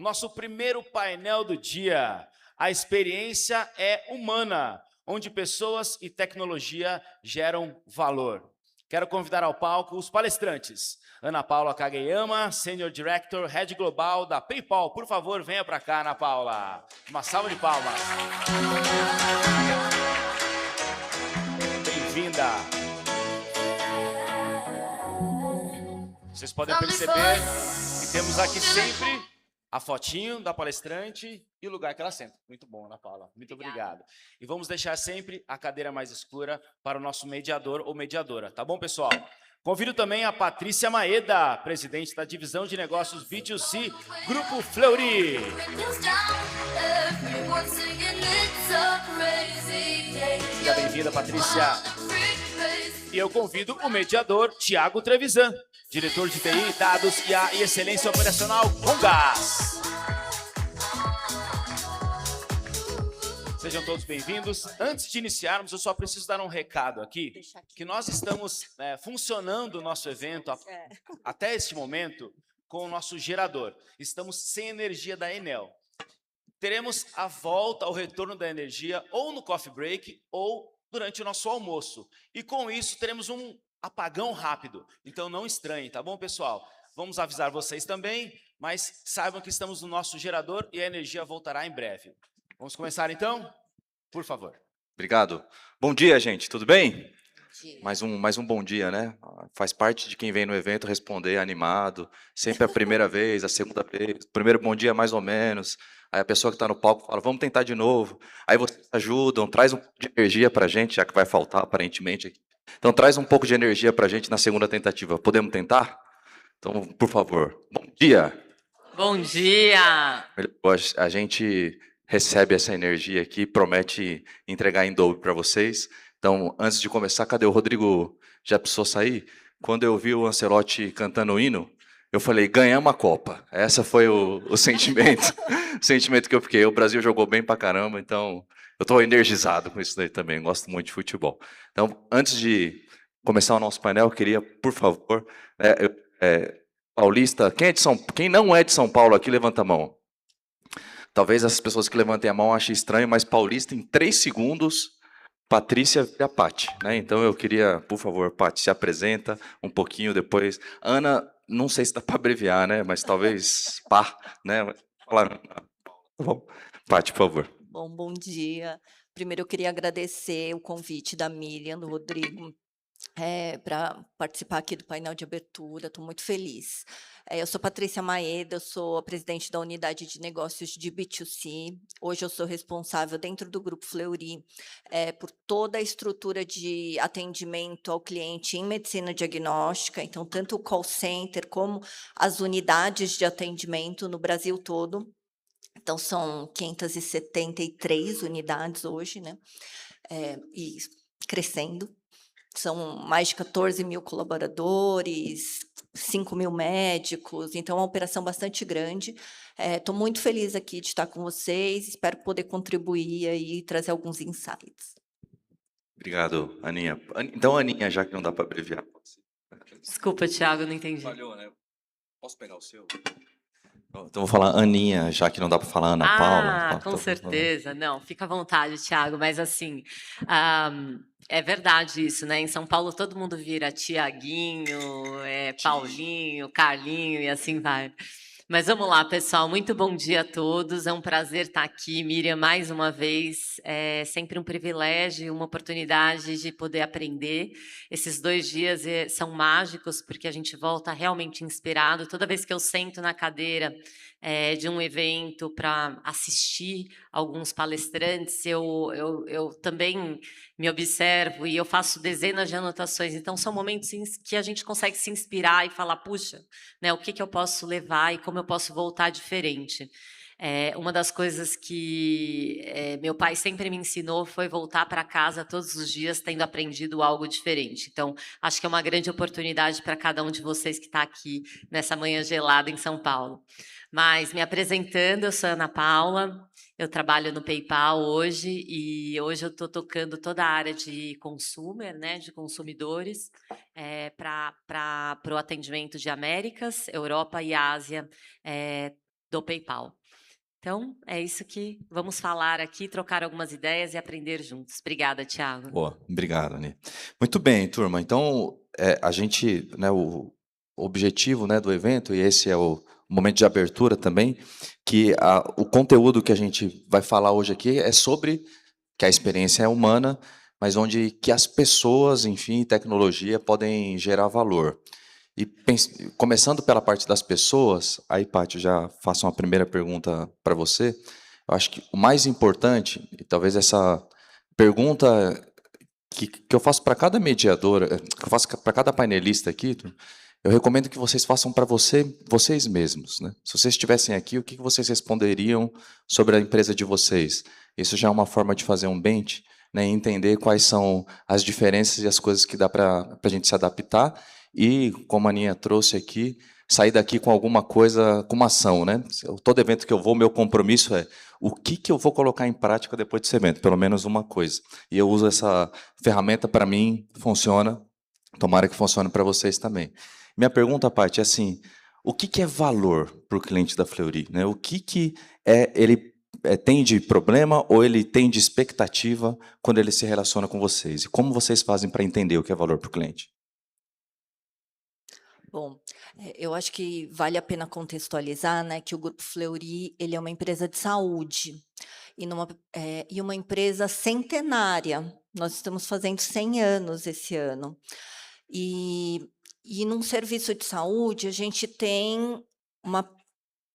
Nosso primeiro painel do dia. A experiência é humana, onde pessoas e tecnologia geram valor. Quero convidar ao palco os palestrantes. Ana Paula Kageyama, Senior Director, Head Global da PayPal. Por favor, venha para cá, Ana Paula. Uma salva de palmas. Bem-vinda. Vocês podem perceber que temos aqui sempre a fotinho da palestrante e o lugar que ela senta. Muito bom, Ana Paula. Muito obrigado. E vamos deixar sempre a cadeira mais escura para o nosso mediador ou mediadora. Tá bom, pessoal? Convido também a Patrícia Maeda, presidente da Divisão de Negócios B2C, Grupo Fleury. Seja bem-vinda, Patrícia. E eu convido o mediador, Tiago Trevisan, diretor de TI, Dados e Excelência Operacional com Gás. Sejam todos bem-vindos. Antes de iniciarmos, eu só preciso dar um recado aqui, que nós estamos funcionando o nosso evento até este momento com o nosso gerador. Estamos sem energia da Enel. Teremos a volta, o retorno da energia ou no coffee break ou durante o nosso almoço. E com isso teremos um apagão rápido. Então não estranhem, tá bom, pessoal? Vamos avisar vocês também, mas saibam que estamos no nosso gerador e a energia voltará em breve. Vamos começar então? Por favor. Obrigado. Bom dia, gente. Tudo bem? Mais um bom dia, né? Faz parte de quem vem no evento responder animado. Sempre a primeira vez, a segunda vez. Primeiro bom dia, mais ou menos. Aí a pessoa que está no palco fala, vamos tentar de novo. Aí vocês ajudam, traz um pouco de energia para a gente, já que vai faltar aparentemente aqui. Então traz um pouco de energia para a gente na segunda tentativa. Podemos tentar? Então, por favor. Bom dia. Bom dia. A gente recebe essa energia aqui, promete entregar em dobro para vocês. Então, antes de começar, cadê o Rodrigo? Já precisou sair? Quando eu vi o Ancelotti cantando o hino, eu falei, ganhamos a Copa. Esse foi o sentimento, o sentimento que eu fiquei. O Brasil jogou bem pra caramba, então eu estou energizado com isso daí também, gosto muito de futebol. Então, antes de começar o nosso painel, eu queria, por favor, paulista, quem não é de São Paulo aqui, levanta a mão. Talvez essas pessoas que levantem a mão achem estranho, mas paulista, em 3 segundos, Patrícia vira Pati, né? Então eu queria, por favor, Pati, se apresenta um pouquinho depois. Ana, não sei se dá para abreviar, né? Mas talvez pá, né? Fala, tá bom. Pati, por favor. Bom dia. Primeiro eu queria agradecer o convite da Miriam, do Rodrigo, para participar aqui do painel de abertura. Estou muito feliz. Eu sou Patrícia Maeda, eu sou a presidente da unidade de negócios de B2C. Hoje eu sou responsável dentro do Grupo Fleury por toda a estrutura de atendimento ao cliente em medicina diagnóstica, então tanto o call center como as unidades de atendimento no Brasil todo. Então são 573 unidades hoje, né? E crescendo. São mais de 14.000 colaboradores, 5.000 médicos, então é uma operação bastante grande. Estou muito feliz aqui de estar com vocês, espero poder contribuir aí e trazer alguns insights. Obrigado, Aninha. Então, Aninha, já que não dá para abreviar. Desculpa, Thiago, não entendi. Falhou, né? Posso pegar o seu? Então vou falar Aninha, já que não dá para falar Ana Paula. Com certeza. Não, fica à vontade, Thiago, mas assim, é verdade isso, né? Em São Paulo todo mundo vira Tiaguinho, Paulinho, Carlinho e assim vai. Mas vamos lá, pessoal. Muito bom dia a todos. É um prazer estar aqui, Miriam, mais uma vez. É sempre um privilégio e uma oportunidade de poder aprender. Esses 2 dias são mágicos, porque a gente volta realmente inspirado. Toda vez que eu sento na cadeira de um evento para assistir alguns palestrantes, eu também me observo e eu faço dezenas de anotações. Então, são momentos em que a gente consegue se inspirar e falar, puxa, né, o que eu posso levar e como eu posso voltar diferente. Uma das coisas que meu pai sempre me ensinou foi voltar para casa todos os dias tendo aprendido algo diferente. Então, acho que é uma grande oportunidade para cada um de vocês que está aqui nessa manhã gelada em São Paulo. Mas, me apresentando, eu sou Ana Paula, eu trabalho no PayPal hoje e hoje eu estou tocando toda a área de consumer, né, de consumidores, para o atendimento de Américas, Europa e Ásia, do PayPal. Então, é isso que vamos falar aqui, trocar algumas ideias e aprender juntos. Obrigada, Thiago. Boa, obrigado, Ani. Muito bem, turma. Então, a gente, né, o objetivo, né, do evento, e esse é o momento de abertura também, que o conteúdo que a gente vai falar hoje aqui é sobre que a experiência é humana, mas onde que as pessoas, enfim, tecnologia podem gerar valor. E começando pela parte das pessoas, aí, Paty, eu já faço uma primeira pergunta para você. Eu acho que o mais importante, e talvez essa pergunta que eu faço para cada mediadora, que eu faço para cada painelista aqui, eu recomendo que vocês façam para vocês mesmos, né? Se vocês estivessem aqui, o que vocês responderiam sobre a empresa de vocês? Isso já é uma forma de fazer um bench, né? E entender quais são as diferenças e as coisas que dá para a gente se adaptar e, como a Aninha trouxe aqui, sair daqui com alguma coisa, com uma ação, né? Todo evento que eu vou, meu compromisso é o que eu vou colocar em prática depois desse evento, pelo menos uma coisa. E eu uso essa ferramenta, para mim, funciona, tomara que funcione para vocês também. Minha pergunta, Paty, é assim, o que é valor para o cliente da Fleury, né? O que ele tem de problema ou ele tem de expectativa quando ele se relaciona com vocês? E como vocês fazem para entender o que é valor para o cliente? Bom, eu acho que vale a pena contextualizar, né, que o Grupo Fleury, ele é uma empresa de saúde e uma empresa centenária. Nós estamos fazendo 100 anos esse ano. E num serviço de saúde, a gente tem uma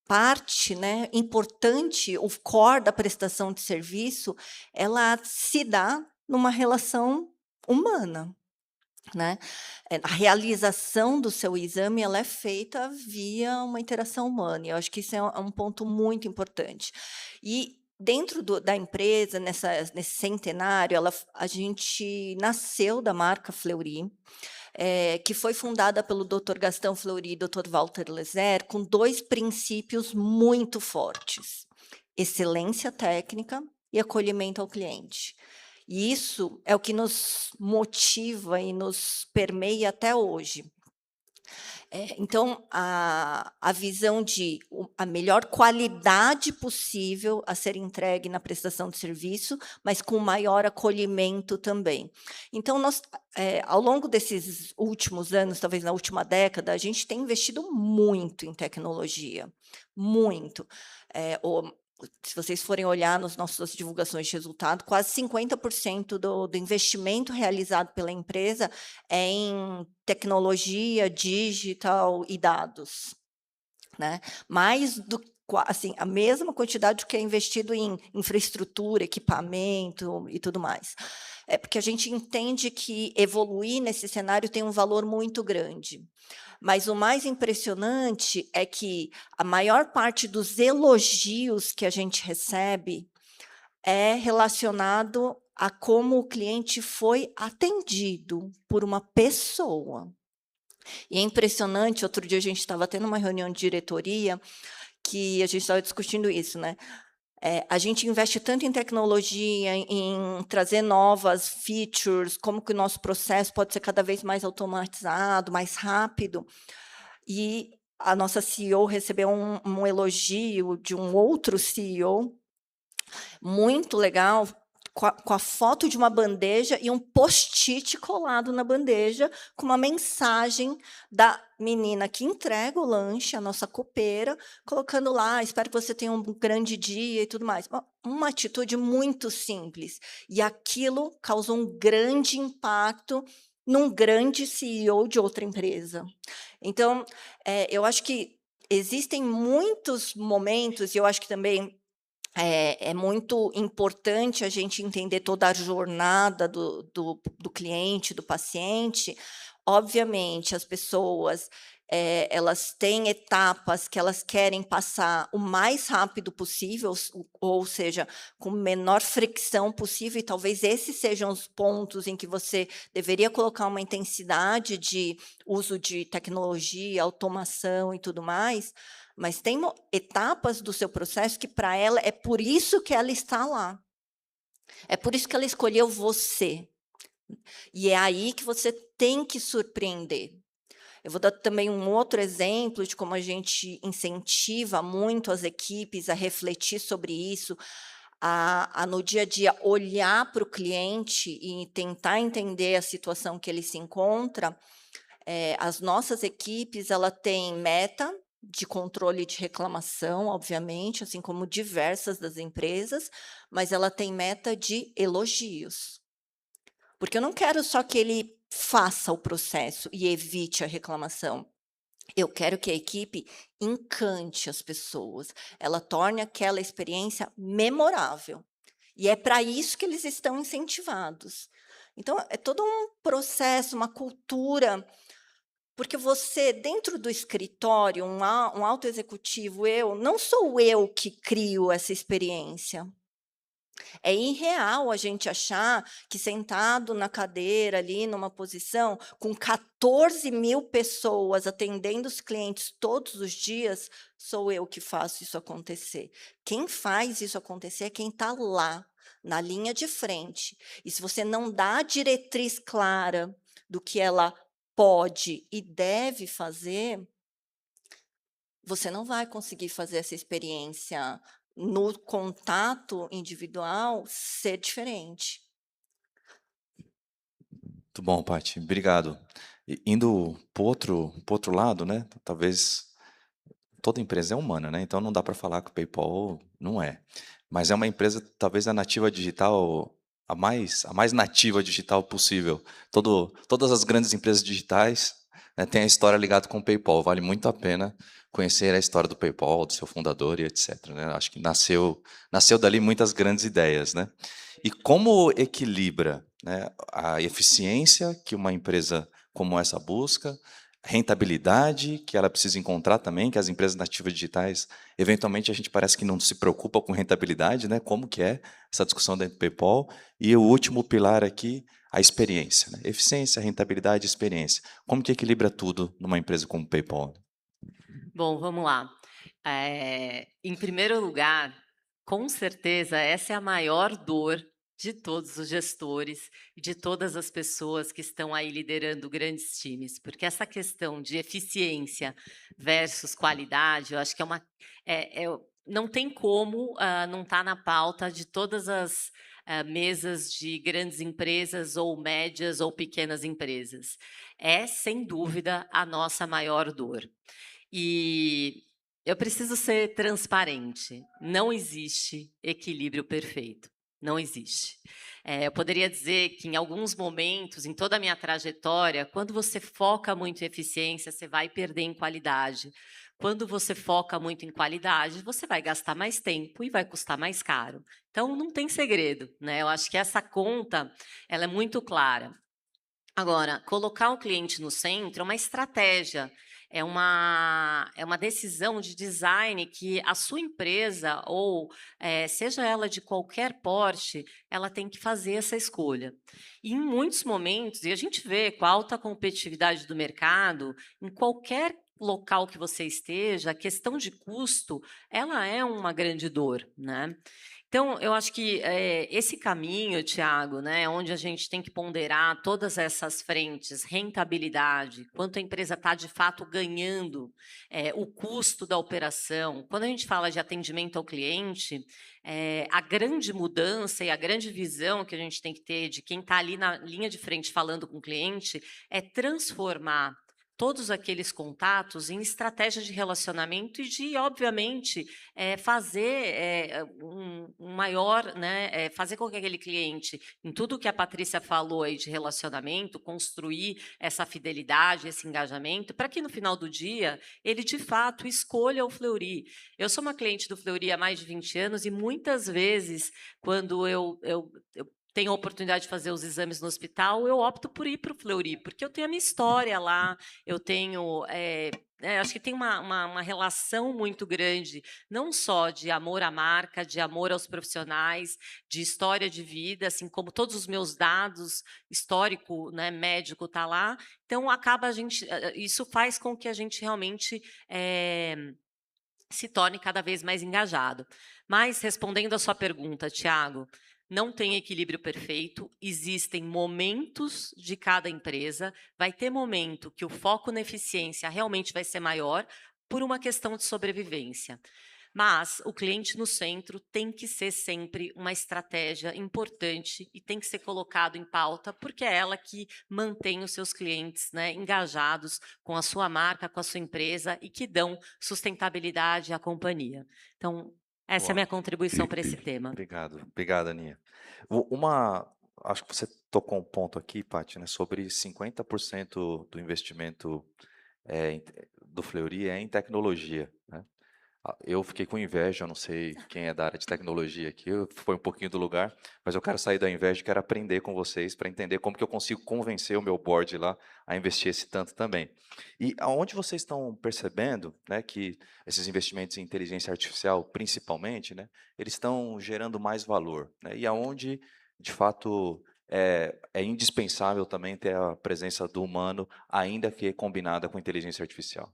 parte, né, importante, o core da prestação de serviço, ela se dá numa relação humana. Né? A realização do seu exame ela é feita via uma interação humana, e eu acho que isso é um ponto muito importante. E dentro da empresa, nesse centenário, a gente nasceu da marca Fleury, que foi fundada pelo Dr. Gastão Fleury e Dr. Walter Lezer, com 2 princípios muito fortes: excelência técnica e acolhimento ao cliente. E isso é o que nos motiva e nos permeia até hoje. Então, a visão de a melhor qualidade possível a ser entregue na prestação de serviço, mas com maior acolhimento também. Então, nós, ao longo desses últimos anos, talvez na última década, a gente tem investido muito em tecnologia, muito. Se vocês forem olhar nas nossas divulgações de resultado, quase 50% do investimento realizado pela empresa é em tecnologia, digital e dados, né? Mais do assim, a mesma quantidade que é investido em infraestrutura, equipamento e tudo mais. É porque a gente entende que evoluir nesse cenário tem um valor muito grande. Mas o mais impressionante é que a maior parte dos elogios que a gente recebe é relacionado a como o cliente foi atendido por uma pessoa. E é impressionante, outro dia a gente estava tendo uma reunião de diretoria que a gente estava discutindo isso, né? A gente investe tanto em tecnologia, em trazer novas features, como que o nosso processo pode ser cada vez mais automatizado, mais rápido. E a nossa CEO recebeu um elogio de um outro CEO, muito legal, com a foto de uma bandeja e um post-it colado na bandeja, com uma mensagem da menina que entrega o lanche, a nossa copeira, colocando lá: espero que você tenha um grande dia e tudo mais. Uma atitude muito simples. E aquilo causou um grande impacto num grande CEO de outra empresa. Então, eu acho que existem muitos momentos, e eu acho que também é muito importante a gente entender toda a jornada do cliente, do paciente. Obviamente, as pessoas, elas têm etapas que elas querem passar o mais rápido possível, ou seja, com menor fricção possível, e talvez esses sejam os pontos em que você deveria colocar uma intensidade de uso de tecnologia, automação e tudo mais, mas tem etapas do seu processo que, para ela, é por isso que ela está lá. É por isso que ela escolheu você. E é aí que você tem que surpreender. Eu vou dar também um outro exemplo de como a gente incentiva muito as equipes a refletir sobre isso, no dia a dia olhar para o cliente e tentar entender a situação que ele se encontra. As nossas equipes, ela tem meta de controle de reclamação, obviamente, assim como diversas das empresas, mas ela tem meta de elogios. Porque eu não quero só que ele faça o processo e evite a reclamação. Eu quero que a equipe encante as pessoas, ela torne aquela experiência memorável. E é para isso que eles estão incentivados. Então, é todo um processo, uma cultura, porque você, dentro do escritório, um alto executivo, não sou eu que crio essa experiência. É irreal a gente achar que sentado na cadeira ali, numa posição, com 14.000 pessoas atendendo os clientes todos os dias, sou eu que faço isso acontecer. Quem faz isso acontecer é quem está lá, na linha de frente. E se você não dá a diretriz clara do que ela pode e deve fazer, você não vai conseguir fazer essa experiência no contato individual ser diferente. Muito bom, Paty, obrigado. Indo para o outro lado, né? Talvez toda empresa é humana, né? Então não dá para falar que o PayPal não é. Mas é uma empresa, talvez a nativa digital, a mais nativa digital possível. Todas as grandes empresas digitais, né, têm a história ligada com o PayPal. Vale muito a pena conhecer a história do PayPal, do seu fundador e etc. Né? Acho que nasceu dali muitas grandes ideias, né? E como equilibra, né, a eficiência que uma empresa como essa busca, rentabilidade que ela precisa encontrar também, que as empresas nativas digitais, eventualmente a gente parece que não se preocupa com rentabilidade, né? Como que é essa discussão dentro do PayPal? E o último pilar aqui, a experiência, né? Eficiência, rentabilidade, experiência. Como que equilibra tudo numa empresa como o PayPal? Bom, vamos lá. Em primeiro lugar, com certeza, essa é a maior dor de todos os gestores e de todas as pessoas que estão aí liderando grandes times, porque essa questão de eficiência versus qualidade, eu acho que não tem como não estar na pauta de todas as mesas de grandes empresas ou médias ou pequenas empresas. É, sem dúvida, a nossa maior dor. E eu preciso ser transparente. Não existe equilíbrio perfeito. Não existe. Eu poderia dizer que, em alguns momentos, em toda a minha trajetória, quando você foca muito em eficiência, você vai perder em qualidade. Quando você foca muito em qualidade, você vai gastar mais tempo e vai custar mais caro. Então, não tem segredo, né? Eu acho que essa conta, ela é muito clara. Agora, colocar o cliente no centro é uma estratégia, é uma decisão de design que a sua empresa, ou seja ela de qualquer porte, ela tem que fazer essa escolha. E em muitos momentos, e a gente vê com a alta competitividade do mercado, em qualquer local que você esteja, a questão de custo, ela é uma grande dor, né? Então, eu acho que esse caminho, Tiago, né, onde a gente tem que ponderar todas essas frentes, rentabilidade, quanto a empresa está de fato ganhando, o custo da operação. Quando a gente fala de atendimento ao cliente, a grande mudança e a grande visão que a gente tem que ter de quem está ali na linha de frente falando com o cliente é transformar todos aqueles contatos em estratégias de relacionamento e de, obviamente, fazer um maior, né, fazer com que aquele cliente, em tudo que a Patrícia falou aí de relacionamento, construir essa fidelidade, esse engajamento, para que no final do dia ele de fato escolha o Fleury. Eu sou uma cliente do Fleury há mais de 20 anos e muitas vezes, quando eu tenho a oportunidade de fazer os exames no hospital, eu opto por ir para o Fleury, porque eu tenho a minha história lá, eu tenho acho que tem uma relação muito grande, não só de amor à marca, de amor aos profissionais, de história de vida, assim como todos os meus dados histórico, né, médico está lá. Então isso faz com que a gente realmente se torne cada vez mais engajado. Mas respondendo a sua pergunta, Tiago, não tem equilíbrio perfeito, existem momentos de cada empresa, vai ter momento que o foco na eficiência realmente vai ser maior por uma questão de sobrevivência. Mas o cliente no centro tem que ser sempre uma estratégia importante e tem que ser colocado em pauta, porque é ela que mantém os seus clientes, né, engajados com a sua marca, com a sua empresa e que dão sustentabilidade à companhia. Então, essa é a Boa. minha contribuição para esse tema. Obrigado, Aninha. Acho que você tocou um ponto aqui, Paty, né, sobre 50% do investimento do Fleury é em tecnologia, né? Eu fiquei com inveja, eu não sei quem é da área de tecnologia aqui, foi um pouquinho do lugar, mas eu quero sair da inveja e quero aprender com vocês para entender como que eu consigo convencer o meu board lá a investir esse tanto também. E aonde vocês estão percebendo, né, que esses investimentos em inteligência artificial, principalmente, né, eles estão gerando mais valor, né, e aonde, de fato, é indispensável também ter a presença do humano, ainda que combinada com inteligência artificial.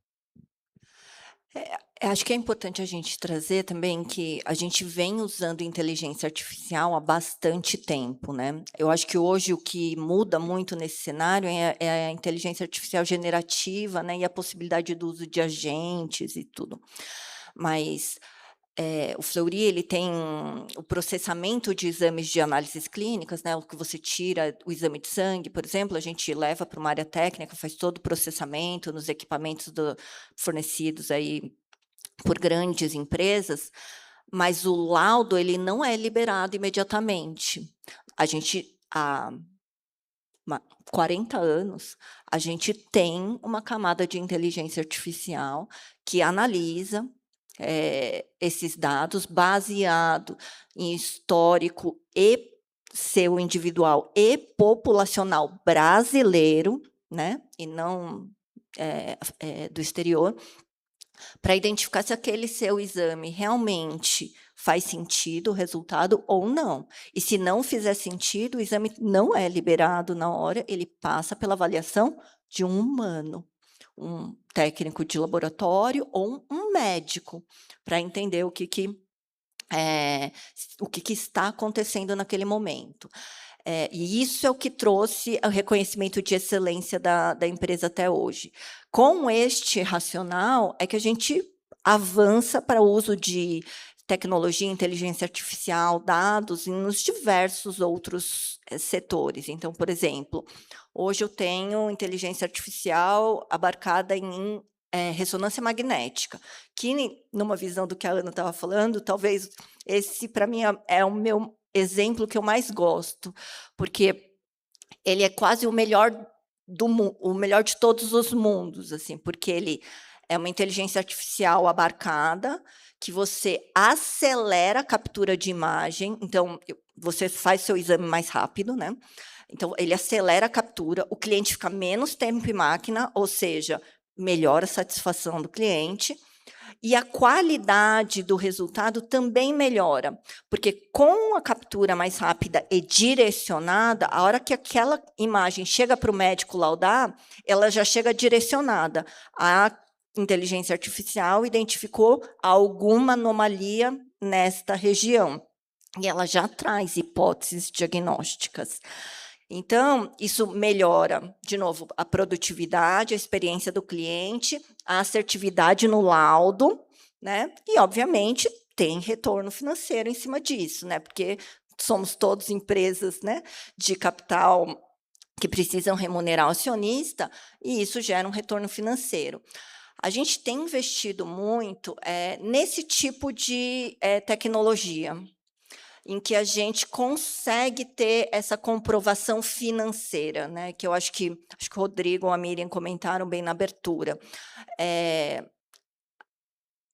Acho que é importante a gente trazer também que a gente vem usando inteligência artificial há bastante tempo, né. Eu acho que hoje o que muda muito nesse cenário é a inteligência artificial generativa, né, e a possibilidade do uso de agentes e tudo. Mas, o Fleury ele tem o processamento de exames de análises clínicas, né, o que você tira o exame de sangue, por exemplo, a gente leva para uma área técnica, faz todo o processamento nos equipamentos fornecidos aí por grandes empresas, mas o laudo ele não é liberado imediatamente. A gente, há 40 anos, a gente tem uma camada de inteligência artificial que analisa, esses dados baseado em histórico e seu individual e populacional brasileiro, né, e não, do exterior, para identificar se aquele seu exame realmente faz sentido o resultado ou não. E se não fizer sentido, o exame não é liberado na hora, ele passa pela avaliação de um humano, um técnico de laboratório ou um médico, para entender o que está acontecendo naquele momento. E isso é o que trouxe o reconhecimento de excelência da empresa até hoje. Com este racional, é que a gente avança para o uso de tecnologia, inteligência artificial, dados nos diversos outros, setores. Então, por exemplo, hoje eu tenho inteligência artificial abarcada em, ressonância magnética, que numa visão do que a Ana estava falando, talvez esse para mim é o meu exemplo que eu mais gosto, porque ele é quase o melhor o melhor de todos os mundos, assim, porque ele é uma inteligência artificial abarcada, que você acelera a captura de imagem, então você faz seu exame mais rápido, né, então ele acelera a captura, o cliente fica menos tempo em máquina, ou seja, melhora a satisfação do cliente, e a qualidade do resultado também melhora, porque com a captura mais rápida e direcionada, a hora que aquela imagem chega para o médico laudar, ela já chega direcionada. A inteligência artificial identificou alguma anomalia nesta região, e ela já traz hipóteses diagnósticas. Então, isso melhora, de novo, a produtividade, a experiência do cliente, a assertividade no laudo, né, e obviamente tem retorno financeiro em cima disso, né, porque somos todos empresas, né, de capital que precisam remunerar o acionista, e isso gera um retorno financeiro. A gente tem investido muito, nesse tipo de, tecnologia, em que a gente consegue ter essa comprovação financeira, né, que eu acho que o Rodrigo ou a Miriam comentaram bem na abertura.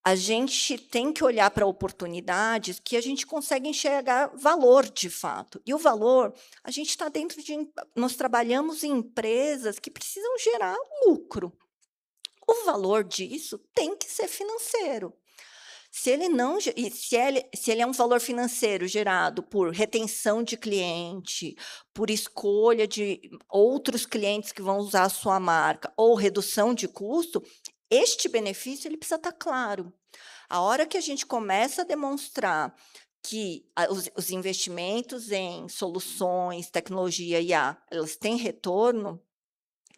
A gente tem que olhar para oportunidades que a gente consegue enxergar valor de fato. E o valor, a gente está dentro de nós trabalhamos em empresas que precisam gerar lucro. O valor disso tem que ser financeiro. Se ele não se ele é um valor financeiro gerado por retenção de cliente, por escolha de outros clientes que vão usar a sua marca ou redução de custo, este benefício ele precisa estar claro. A hora que a gente começa a demonstrar que os investimentos em soluções, tecnologia e IA, elas têm retorno,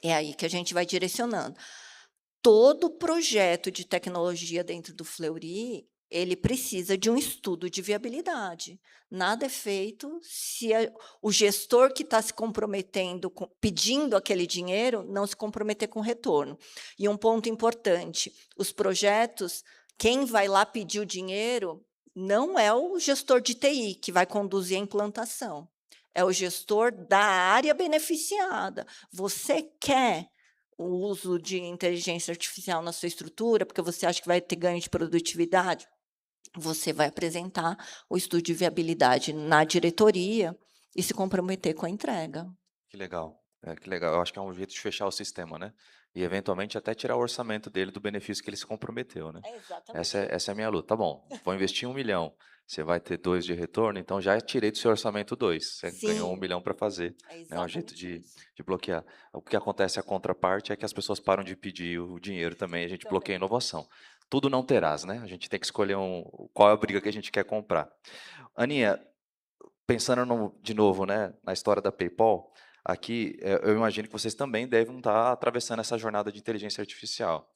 é aí que a gente vai direcionando. Todo projeto de tecnologia dentro do Fleury, ele precisa de um estudo de viabilidade. Nada é feito se o gestor que está se comprometendo, pedindo aquele dinheiro, não se comprometer com retorno. E um ponto importante, os projetos, quem vai lá pedir o dinheiro não é o gestor de TI que vai conduzir a implantação, é o gestor da área beneficiada. Você quer o uso de inteligência artificial na sua estrutura, porque você acha que vai ter ganho de produtividade? Você vai apresentar o estudo de viabilidade na diretoria e se comprometer com a entrega. Que legal. Que legal. Eu acho que é um jeito de fechar o sistema, né? E eventualmente até tirar o orçamento dele do benefício que ele se comprometeu, né? Exatamente. Essa é a minha luta. Tá bom, vou investir 1 milhão. Você vai ter 2 de retorno, então já tirei do seu orçamento 2. Você ganhou 1 Sim, milhão para fazer. é É um jeito exatamente isso. de bloquear. O que acontece, a contraparte, é que as pessoas param de pedir o dinheiro também, a gente bloqueia a Também. inovação. Tudo não terás, né? A gente tem que escolher qual é a briga que a gente quer comprar. Aninha, pensando de novo, né, na história da PayPal, aqui eu imagino que vocês também devem estar atravessando essa jornada de inteligência artificial.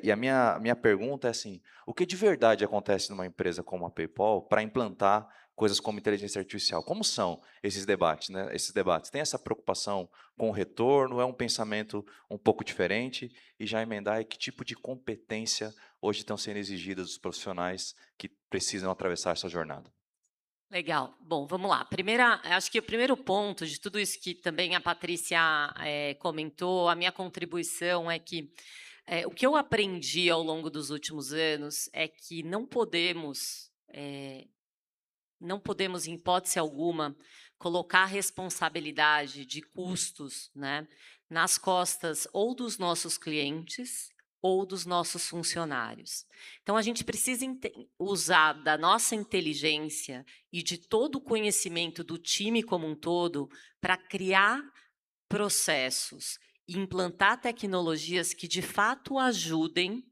E a minha pergunta é assim: o que de verdade acontece numa empresa como a PayPal para implantar coisas como inteligência artificial? Como são esses debates, né? Esses debates? Tem essa preocupação com o retorno? É um pensamento um pouco diferente? E já emendar que tipo de competência hoje estão sendo exigidas dos profissionais que precisam atravessar essa jornada? Legal. Bom, vamos lá. Acho que o primeiro ponto de tudo isso que também a Patrícia comentou, a minha contribuição é que o que eu aprendi ao longo dos últimos anos é que não podemos, em hipótese alguma, colocar a responsabilidade de custos, né, nas costas ou dos nossos clientes ou dos nossos funcionários. Então, a gente precisa usar da nossa inteligência e de todo o conhecimento do time como um todo para criar processos e implantar tecnologias que, de fato, ajudem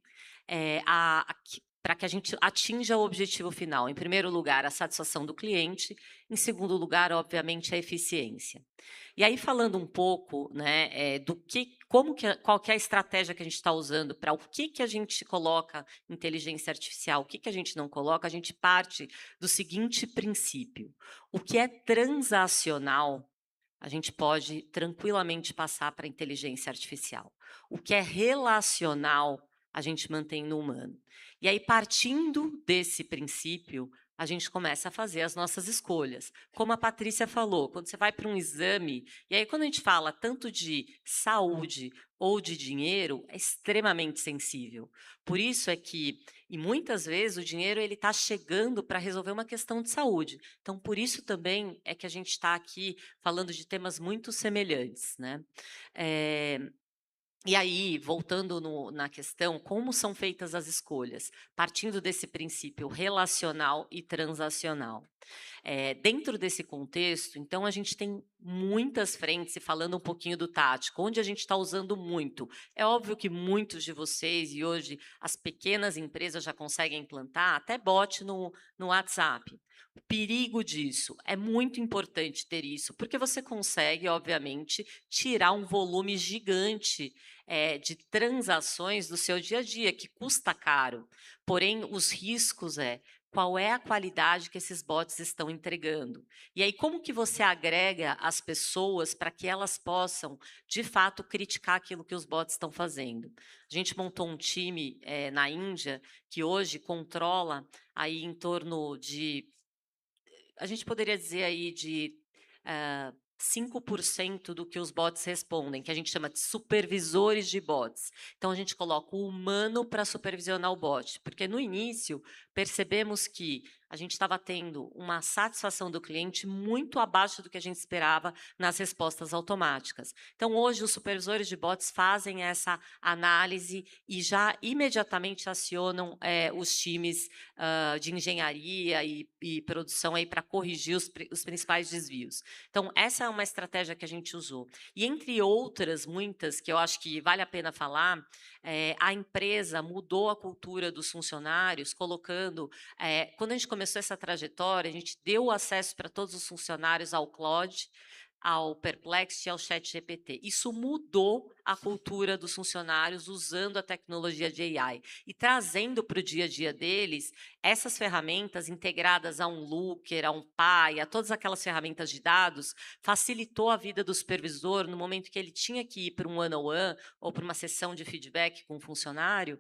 para que a gente atinja o objetivo final. Em primeiro lugar, a satisfação do cliente. Em segundo lugar, obviamente, a eficiência. E aí, falando um pouco, né, qual que é a estratégia que a gente está usando para o que a gente coloca inteligência artificial, o que a gente não coloca, a gente parte do seguinte princípio: o que é transacional, a gente pode tranquilamente passar para a inteligência artificial. O que é relacional, a gente mantém no humano. E aí, partindo desse princípio, a gente começa a fazer as nossas escolhas. Como a Patrícia falou, quando você vai para um exame, e aí quando a gente fala tanto de saúde ou de dinheiro, é extremamente sensível. Por isso é que, e muitas vezes, o dinheiro ele está chegando para resolver uma questão de saúde. Então, por isso também é que a gente está aqui falando de temas muito semelhantes, né? E aí, voltando na questão, como são feitas as escolhas? Partindo desse princípio relacional e transacional. Dentro desse contexto, então, a gente tem muitas frentes, e falando um pouquinho do tático, onde a gente está usando muito. É óbvio que muitos de vocês, e hoje as pequenas empresas já conseguem implantar, até bot no WhatsApp. O perigo disso, é muito importante ter isso, porque você consegue, obviamente, tirar um volume gigante de transações do seu dia a dia, que custa caro. Porém, os riscos qual é a qualidade que esses bots estão entregando. E aí, como que você agrega as pessoas para que elas possam, de fato, criticar aquilo que os bots estão fazendo? A gente montou um time na Índia que hoje controla aí em torno de, a gente poderia dizer aí de 5% do que os bots respondem, que a gente chama de supervisores de bots. Então, a gente coloca o humano para supervisionar o bot, porque no início percebemos que a gente estava tendo uma satisfação do cliente muito abaixo do que a gente esperava nas respostas automáticas. Então, hoje, os supervisores de bots fazem essa análise e já imediatamente acionam os times de engenharia e produção para corrigir os principais desvios. Então, essa é uma estratégia que a gente usou. E entre outras, muitas, que eu acho que vale a pena falar, a empresa mudou a cultura dos funcionários, colocando... quando a gente começou começou essa trajetória, a gente deu acesso para todos os funcionários ao Claude, ao Perplexity e ao ChatGPT. Isso mudou a cultura dos funcionários usando a tecnologia de AI e trazendo para o dia a dia deles essas ferramentas integradas a um Looker, a um Pai, a todas aquelas ferramentas de dados, facilitou a vida do supervisor no momento que ele tinha que ir para um one-on-one ou para uma sessão de feedback com um funcionário,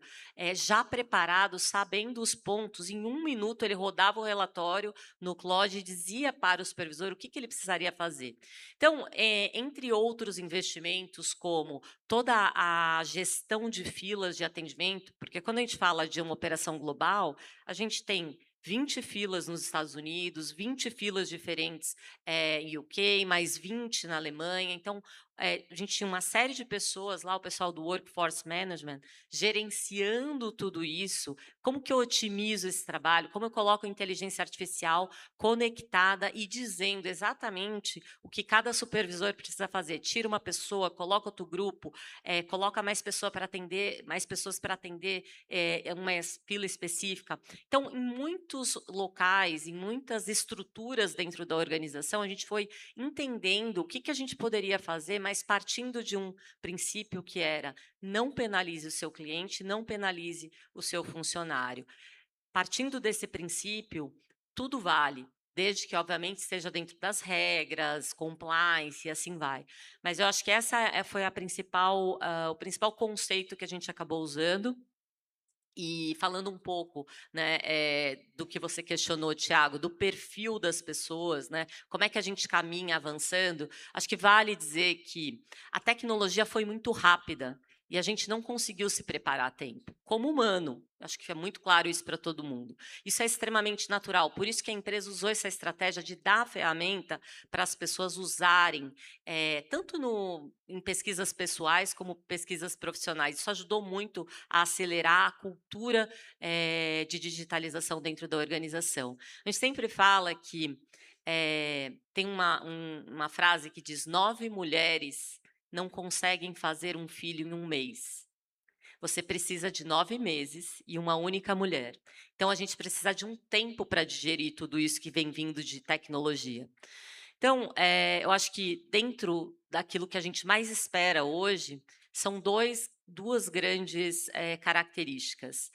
já preparado, sabendo os pontos. Em 1 minuto ele rodava o relatório no Claude e dizia para o supervisor o que ele precisaria fazer. Então, entre outros investimentos, como toda a gestão de filas de atendimento, porque quando a gente fala de uma operação global, a gente tem 20 filas nos Estados Unidos, 20 filas diferentes em UK, mais 20 na Alemanha. Então, a gente tinha uma série de pessoas lá, o pessoal do Workforce Management, gerenciando tudo isso. Como que eu otimizo esse trabalho? Como eu coloco a inteligência artificial conectada e dizendo exatamente o que cada supervisor precisa fazer? Tira uma pessoa, coloca outro grupo, coloca mais pessoas para atender uma fila específica. Então, em muitos locais, em muitas estruturas dentro da organização, a gente foi entendendo o que a gente poderia fazer, mas partindo de um princípio que era: não penalize o seu cliente, não penalize o seu funcionário. Partindo desse princípio, tudo vale, desde que, obviamente, esteja dentro das regras, compliance e assim vai. Mas eu acho que essa foi o principal conceito que a gente acabou usando. E falando um pouco, né, do que você questionou, Tiago, do perfil das pessoas, né, como é que a gente caminha avançando, acho que vale dizer que a tecnologia foi muito rápida e a gente não conseguiu se preparar a tempo, como humano. Acho que é muito claro isso para todo mundo. Isso é extremamente natural, por isso que a empresa usou essa estratégia de dar a ferramenta para as pessoas usarem, tanto em pesquisas pessoais como pesquisas profissionais. Isso ajudou muito a acelerar a cultura de digitalização dentro da organização. A gente sempre fala que tem uma frase que diz: 9 mulheres não conseguem fazer um filho em 1 mês. Você precisa de 9 meses e uma única mulher. Então, a gente precisa de um tempo para digerir tudo isso que vem vindo de tecnologia. Então, eu acho que dentro daquilo que a gente mais espera hoje, são duas grandes características.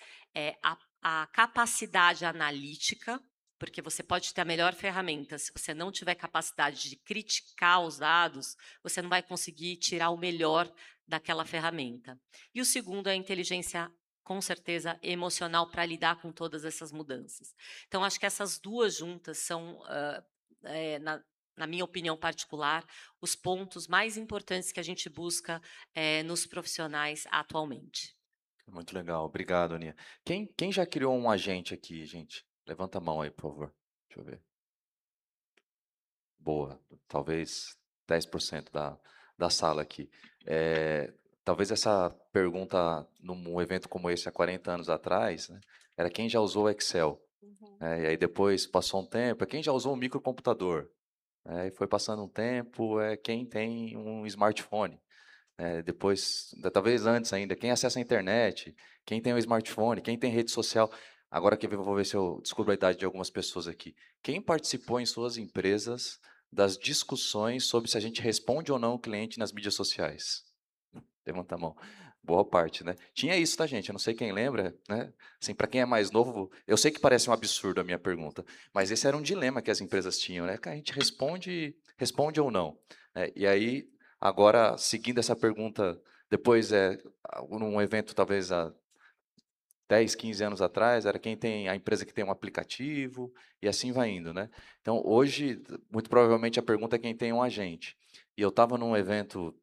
A capacidade analítica, porque você pode ter a melhor ferramenta, se você não tiver capacidade de criticar os dados, você não vai conseguir tirar o melhor daquela ferramenta. E o segundo é a inteligência, com certeza, emocional para lidar com todas essas mudanças. Então, acho que essas duas juntas são, na minha opinião particular, os pontos mais importantes que a gente busca nos profissionais atualmente. Muito legal, obrigado, Aninha. Quem já criou um agente aqui, gente? Levanta a mão aí, por favor. Deixa eu ver. Boa, talvez 10% da sala aqui. Talvez essa pergunta num evento como esse há 40 anos atrás, né, era quem já usou o Excel. E aí depois passou um tempo, quem já usou um microcomputador. E foi passando um tempo, quem tem um smartphone. Depois, talvez antes ainda, quem acessa a internet, quem tem um smartphone, quem tem rede social. Agora que eu vou ver se eu descubro a idade de algumas pessoas aqui. Quem participou em suas empresas das discussões sobre se a gente responde ou não o cliente nas mídias sociais? Levanta a mão. Boa parte, né? Tinha isso, tá, gente? Eu não sei quem lembra, né? Assim, para quem é mais novo, eu sei que parece um absurdo a minha pergunta, mas esse era um dilema que as empresas tinham, né? Que a gente responde ou não. E aí, agora, seguindo essa pergunta, depois, num evento talvez há 10, 15 anos atrás, era quem tem a empresa que tem um aplicativo, e assim vai indo, né? Então, hoje, muito provavelmente, a pergunta é quem tem um agente. E eu estava num evento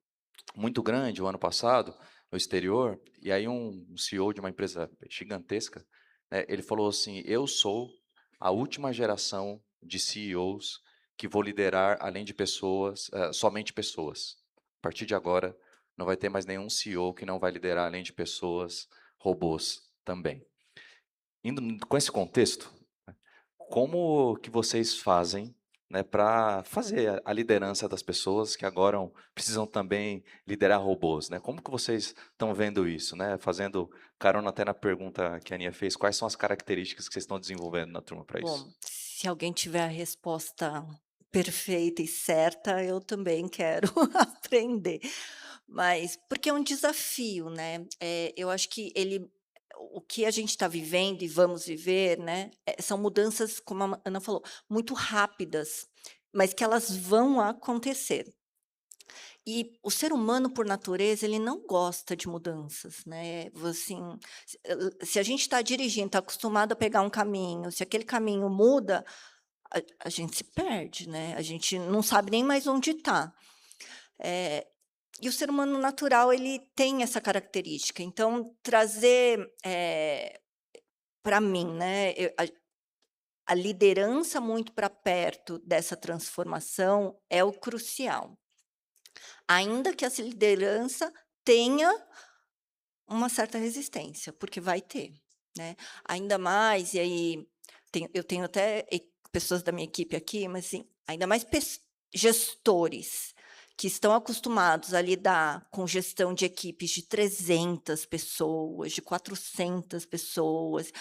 muito grande o ano passado, no exterior, e aí um CEO de uma empresa gigantesca, né, ele falou assim: eu sou a última geração de CEOs que vou liderar, além de pessoas, somente pessoas. A partir de agora, não vai ter mais nenhum CEO que não vai liderar, além de pessoas, robôs também. Indo com esse contexto, como que vocês fazem, né, para fazer a liderança das pessoas que agora precisam também liderar robôs, né? Como que vocês estão vendo isso, né? Fazendo carona até na pergunta que a Aninha fez, quais são as características que vocês estão desenvolvendo na turma para isso? Bom, se alguém tiver a resposta perfeita e certa, eu também quero aprender. Mas porque é um desafio, né? Eu acho que o que a gente está vivendo e vamos viver, né, são mudanças, como a Ana falou, muito rápidas, mas que elas vão acontecer. E o ser humano, por natureza, ele não gosta de mudanças, né? Assim, se a gente está dirigindo, está acostumado a pegar um caminho, se aquele caminho muda, a gente se perde, né? A gente não sabe nem mais onde está. E o ser humano natural, ele tem essa característica. Então, trazer para mim, né, a liderança muito para perto dessa transformação é o crucial. Ainda que essa liderança tenha uma certa resistência, porque vai ter, né. Ainda mais, e aí eu tenho até pessoas da minha equipe aqui, mas assim, ainda mais gestores que estão acostumados a lidar com gestão de equipes de 300 pessoas, de 400 pessoas.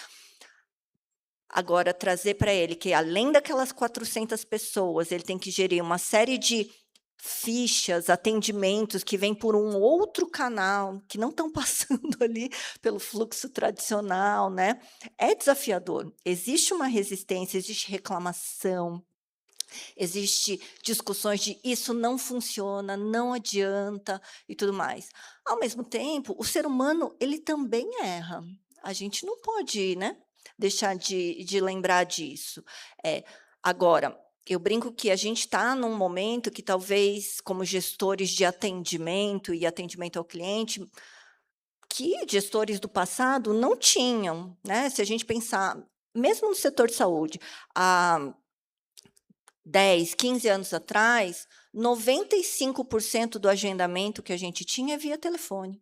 Agora trazer para ele que além daquelas 400 pessoas, ele tem que gerir uma série de fichas, atendimentos que vêm por um outro canal, que não estão passando ali pelo fluxo tradicional, né, é desafiador. Existe uma resistência, existe reclamação, existe discussões de isso não funciona, não adianta e tudo mais. Ao mesmo tempo, o ser humano, ele também erra. A gente não pode, né, deixar de lembrar disso. Agora, eu brinco que a gente está num momento que talvez, como gestores de atendimento e atendimento ao cliente, que gestores do passado não tinham, né? Se a gente pensar, mesmo no setor de saúde, há 10, 15 anos atrás, 95% do agendamento que a gente tinha é via telefone.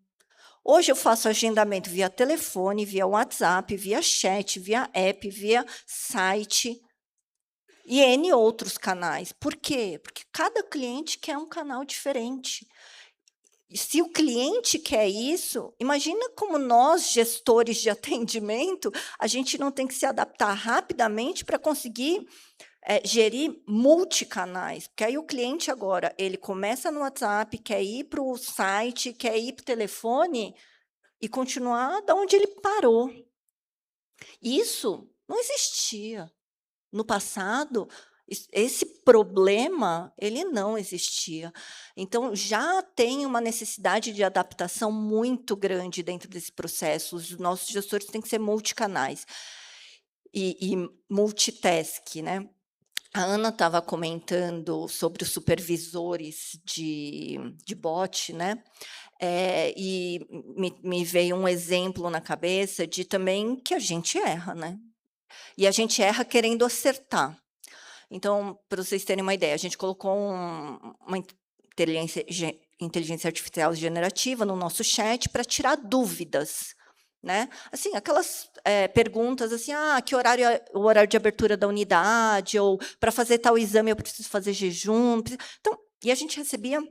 Hoje eu faço agendamento via telefone, via WhatsApp, via chat, via app, via site e N outros canais. Por quê? Porque cada cliente quer um canal diferente. E se o cliente quer isso, imagina como nós, gestores de atendimento, a gente não tem que se adaptar rapidamente para conseguir gerir multicanais, porque aí o cliente agora, ele começa no WhatsApp, quer ir para o site, quer ir para o telefone e continuar da onde ele parou. Isso não existia. No passado, esse problema, ele não existia. Então, já tem uma necessidade de adaptação muito grande dentro desse processo. Os nossos gestores têm que ser multicanais e multitask, né? A Ana estava comentando sobre os supervisores de bot, né, e me veio um exemplo na cabeça de também que a gente erra, né, e a gente erra querendo acertar. Então, para vocês terem uma ideia, a gente colocou uma inteligência artificial generativa no nosso chat para tirar dúvidas, né. Assim, aquelas, perguntas assim: "Ah, que horário é o horário de abertura da unidade", ou "Para fazer tal exame eu preciso fazer jejum", então, e a gente recebia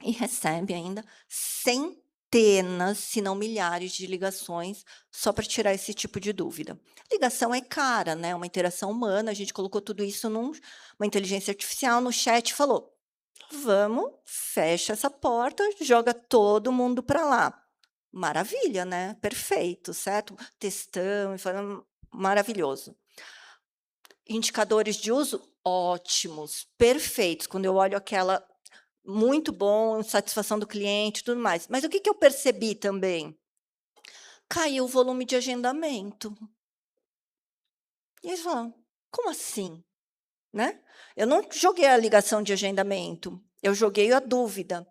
e recebe ainda centenas, se não milhares de ligações só para tirar esse tipo de dúvida. Ligação é cara, né, uma interação humana, a gente colocou tudo isso uma inteligência artificial no chat e falou: "Vamos, fecha essa porta, joga todo mundo para lá". Maravilha, né, perfeito, certo? Testamos, falamos maravilhoso. Indicadores de uso? Ótimos, perfeitos, quando eu olho aquela muito bom, satisfação do cliente, tudo mais. Mas o que eu percebi também? Caiu o volume de agendamento. E eles falam: "Como assim?", né. Eu não joguei a ligação de agendamento, eu joguei a dúvida.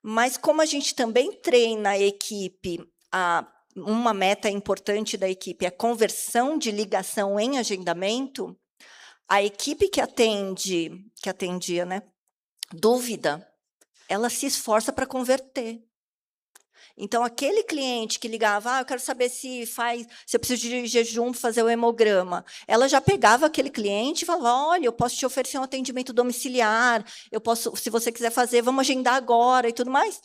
Mas como a gente também treina a equipe, uma meta importante da equipe é a conversão de ligação em agendamento, a equipe que atendia, né, dúvida, ela se esforça para converter. Então, aquele cliente que ligava, eu quero saber se eu preciso de jejum para fazer o hemograma. Ela já pegava aquele cliente e falava, olha, eu posso te oferecer um atendimento domiciliar, eu posso, se você quiser fazer, vamos agendar agora e tudo mais.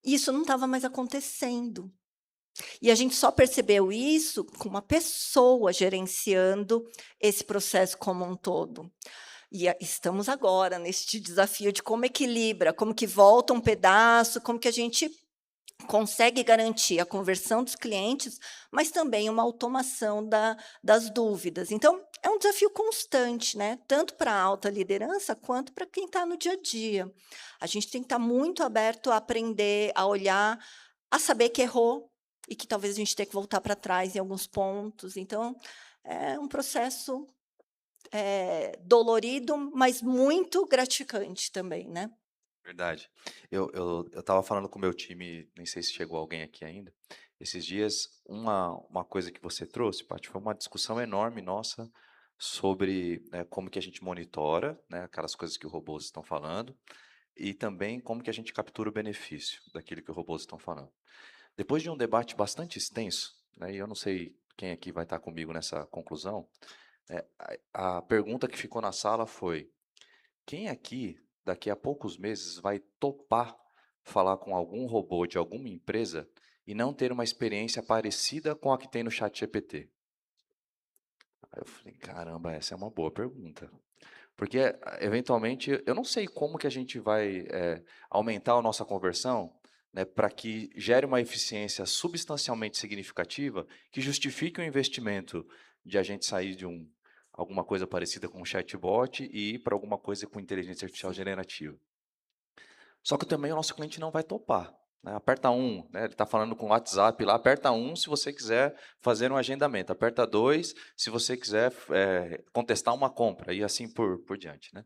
Isso não estava mais acontecendo. E a gente só percebeu isso com uma pessoa gerenciando esse processo como um todo. E estamos agora neste desafio de como equilibra, como que volta um pedaço, como que a gente consegue garantir a conversão dos clientes, mas também uma automação das dúvidas. Então, é um desafio constante, né? Tanto para a alta liderança quanto para quem está no dia a dia. A gente tem que estar muito aberto a aprender, a olhar, a saber que errou e que talvez a gente tenha que voltar para trás em alguns pontos. Então, é um processo dolorido, mas muito gratificante também, né? Verdade. Eu estava falando com o meu time, nem sei se chegou alguém aqui ainda. Esses dias, uma coisa que você trouxe, Paty, foi uma discussão enorme nossa sobre como que a gente monitora, né, aquelas coisas que os robôs estão falando, e também como que a gente captura o benefício daquilo que os robôs estão falando. Depois de um debate bastante extenso, né, e eu não sei quem aqui vai estar comigo nessa conclusão, a pergunta que ficou na sala foi: quem aqui, daqui a poucos meses, vai topar falar com algum robô de alguma empresa e não ter uma experiência parecida com a que tem no ChatGPT? Aí eu falei, caramba, essa é uma boa pergunta. Porque, eventualmente, eu não sei como que a gente vai aumentar a nossa conversão, né, para que gere uma eficiência substancialmente significativa que justifique o investimento de a gente sair de alguma coisa parecida com um chatbot e ir para alguma coisa com inteligência artificial generativa. Só que também o nosso cliente não vai topar, né? Aperta 1, né, ele está falando com o WhatsApp lá, aperta 1 se você quiser fazer um agendamento, aperta 2 se você quiser contestar uma compra, e assim por diante, né?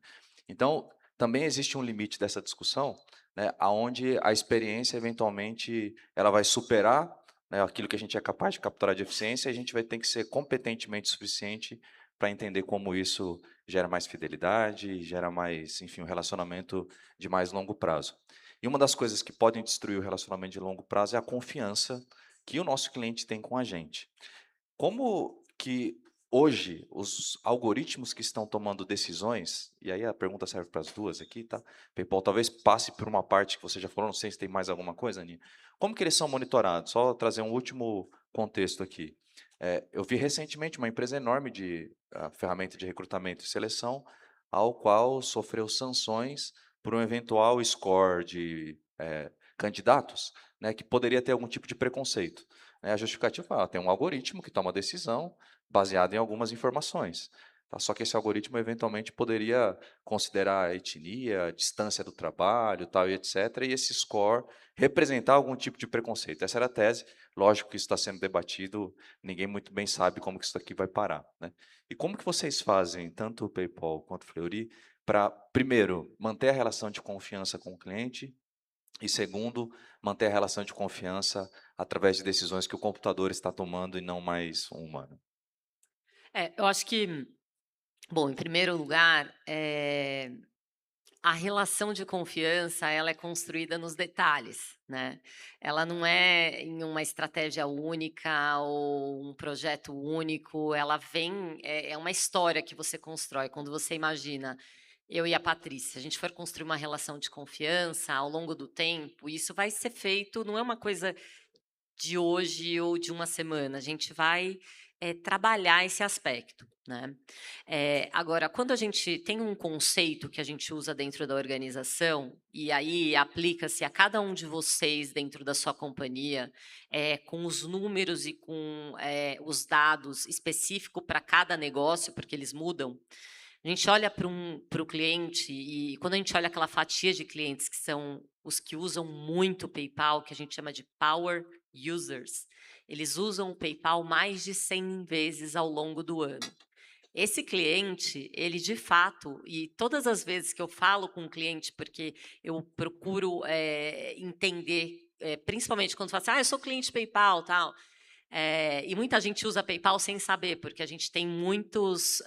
Então, também existe um limite dessa discussão, né, aonde a experiência, eventualmente, ela vai superar, né, aquilo que a gente é capaz de capturar de eficiência, e a gente vai ter que ser competentemente suficiente para entender como isso gera mais fidelidade, gera mais, enfim, um relacionamento de mais longo prazo. E uma das coisas que podem destruir o relacionamento de longo prazo é a confiança que o nosso cliente tem com a gente. Como que hoje os algoritmos que estão tomando decisões, e aí a pergunta serve para as duas aqui, tá? PayPal talvez passe por uma parte que você já falou, não sei se tem mais alguma coisa, Aninha. Como que eles são monitorados? Só trazer um último contexto aqui. Eu vi recentemente uma empresa enorme de ferramenta de recrutamento e seleção, ao qual sofreu sanções por um eventual score de candidatos, né, que poderia ter algum tipo de preconceito. A justificativa fala, tem um algoritmo que toma decisão baseado em algumas informações. Tá? Só que esse algoritmo, eventualmente, poderia considerar a etnia, a distância do trabalho, tal, e etc., e esse score representar algum tipo de preconceito. Essa era a tese. Lógico que isso está sendo debatido, ninguém muito bem sabe como que isso aqui vai parar, né? E como que vocês fazem, tanto o PayPal quanto o Fleury, para, primeiro, manter a relação de confiança com o cliente, e segundo, manter a relação de confiança através de decisões que o computador está tomando e não mais um humano? Eu acho que, bom, em primeiro lugar, a relação de confiança, ela é construída nos detalhes, né? Ela não é em uma estratégia única ou um projeto único, ela vem, é uma história que você constrói. Quando você imagina, eu e a Patrícia, se a gente for construir uma relação de confiança ao longo do tempo, isso vai ser feito, não é uma coisa de hoje ou de uma semana, a gente vai trabalhar esse aspecto, né? Agora, quando a gente tem um conceito que a gente usa dentro da organização, e aí aplica-se a cada um de vocês dentro da sua companhia, com os números e com os dados específicos para cada negócio, porque eles mudam, a gente olha para o cliente e quando a gente olha aquela fatia de clientes que são os que usam muito o PayPal, que a gente chama de Power Users, eles usam o PayPal mais de 100 vezes ao longo do ano. Esse cliente, ele de fato, e todas as vezes que eu falo com o cliente, porque eu procuro entender, principalmente quando fala assim, eu sou cliente PayPal, tal, E muita gente usa PayPal sem saber, porque a gente tem muitos,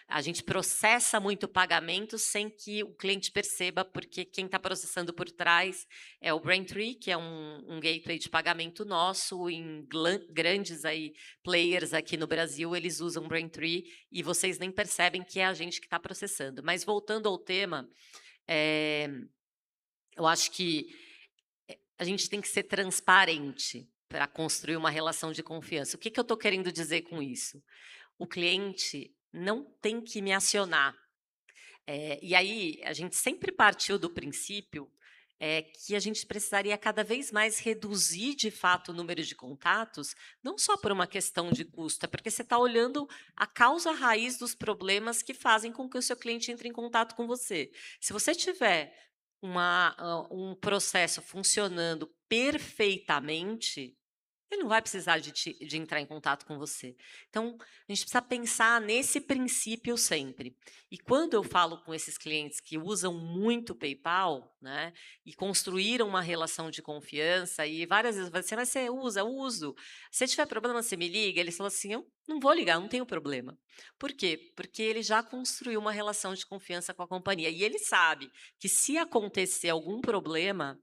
a gente processa muito pagamento sem que o cliente perceba, porque quem está processando por trás é o Braintree, que é um gateway de pagamento nosso, em grandes aí players aqui no Brasil, eles usam Braintree e vocês nem percebem que é a gente que está processando. Mas voltando ao tema, eu acho que a gente tem que ser transparente para construir uma relação de confiança. O que eu estou querendo dizer com isso? O cliente não tem que me acionar. E aí, a gente sempre partiu do princípio que a gente precisaria cada vez mais reduzir, de fato, o número de contatos, não só por uma questão de custo, é porque você está olhando a causa raiz dos problemas que fazem com que o seu cliente entre em contato com você. Se você tiver um processo funcionando perfeitamente, ele não vai precisar de entrar em contato com você. Então, a gente precisa pensar nesse princípio sempre. E quando eu falo com esses clientes que usam muito o PayPal, né, e construíram uma relação de confiança, e várias vezes vai ser, mas você usa, uso. Se tiver problema, você me liga. Eles falam assim, eu não vou ligar, não tenho problema. Por quê? Porque ele já construiu uma relação de confiança com a companhia. E ele sabe que se acontecer algum problema,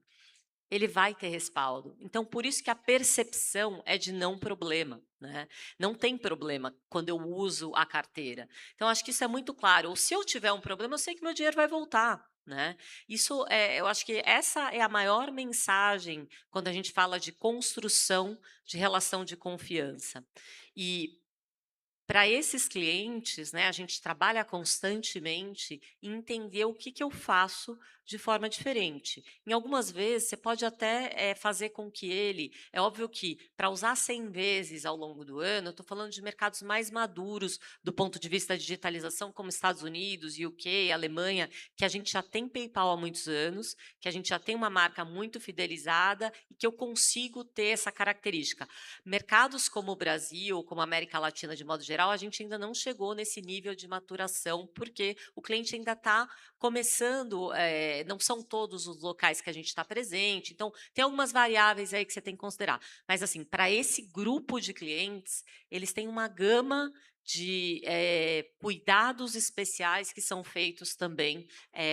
ele vai ter respaldo. Então, por isso que a percepção é de não problema, né? Não tem problema quando eu uso a carteira. Então, acho que isso é muito claro. Ou se eu tiver um problema, eu sei que meu dinheiro vai voltar, né? Isso eu acho que essa é a maior mensagem quando a gente fala de construção de relação de confiança. E para esses clientes, né, a gente trabalha constantemente em entender o que eu faço de forma diferente. Em algumas vezes, você pode até fazer com que ele... É óbvio que, para usar 100 vezes ao longo do ano, eu estou falando de mercados mais maduros do ponto de vista da digitalização, como Estados Unidos, UK, Alemanha, que a gente já tem PayPal há muitos anos, que a gente já tem uma marca muito fidelizada e que eu consigo ter essa característica. Mercados como o Brasil, como a América Latina de modo geral, a gente ainda não chegou nesse nível de maturação, porque o cliente ainda está começando, não são todos os locais que a gente está presente, então tem algumas variáveis aí que você tem que considerar. Mas, assim, para esse grupo de clientes, eles têm uma gama de cuidados especiais que são feitos também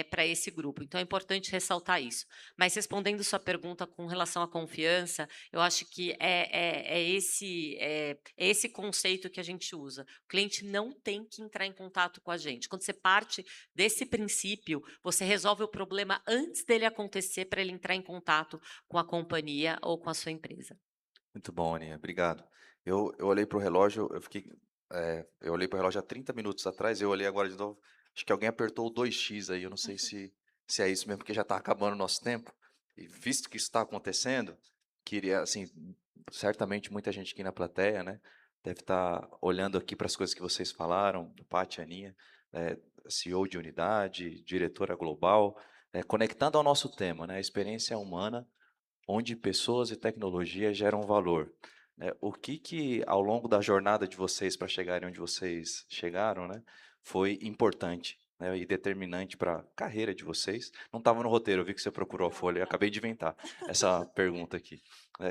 para esse grupo. Então, é importante ressaltar isso. Mas, respondendo sua pergunta com relação à confiança, eu acho que é esse conceito que a gente usa. O cliente não tem que entrar em contato com a gente. Quando você parte desse princípio, você resolve o problema antes dele acontecer para ele entrar em contato com a companhia ou com a sua empresa. Muito bom, Aninha, obrigado. Eu olhei para o relógio, eu olhei para o relógio há 30 minutos atrás, eu olhei agora de novo, acho que alguém apertou o 2x aí, eu não sei se é isso mesmo, porque já está acabando o nosso tempo, e visto que isso está acontecendo, queria, assim, certamente muita gente aqui na plateia, né, deve estar olhando aqui para as coisas que vocês falaram, Paty, Aninha, CEO de unidade, diretora global, conectando ao nosso tema, né, a experiência humana, onde pessoas e tecnologia geram valor. O que ao longo da jornada de vocês para chegarem onde vocês chegaram, né, foi importante, né, e determinante para a carreira de vocês? Não estava no roteiro, eu vi que você procurou a folha, eu acabei de inventar essa pergunta aqui.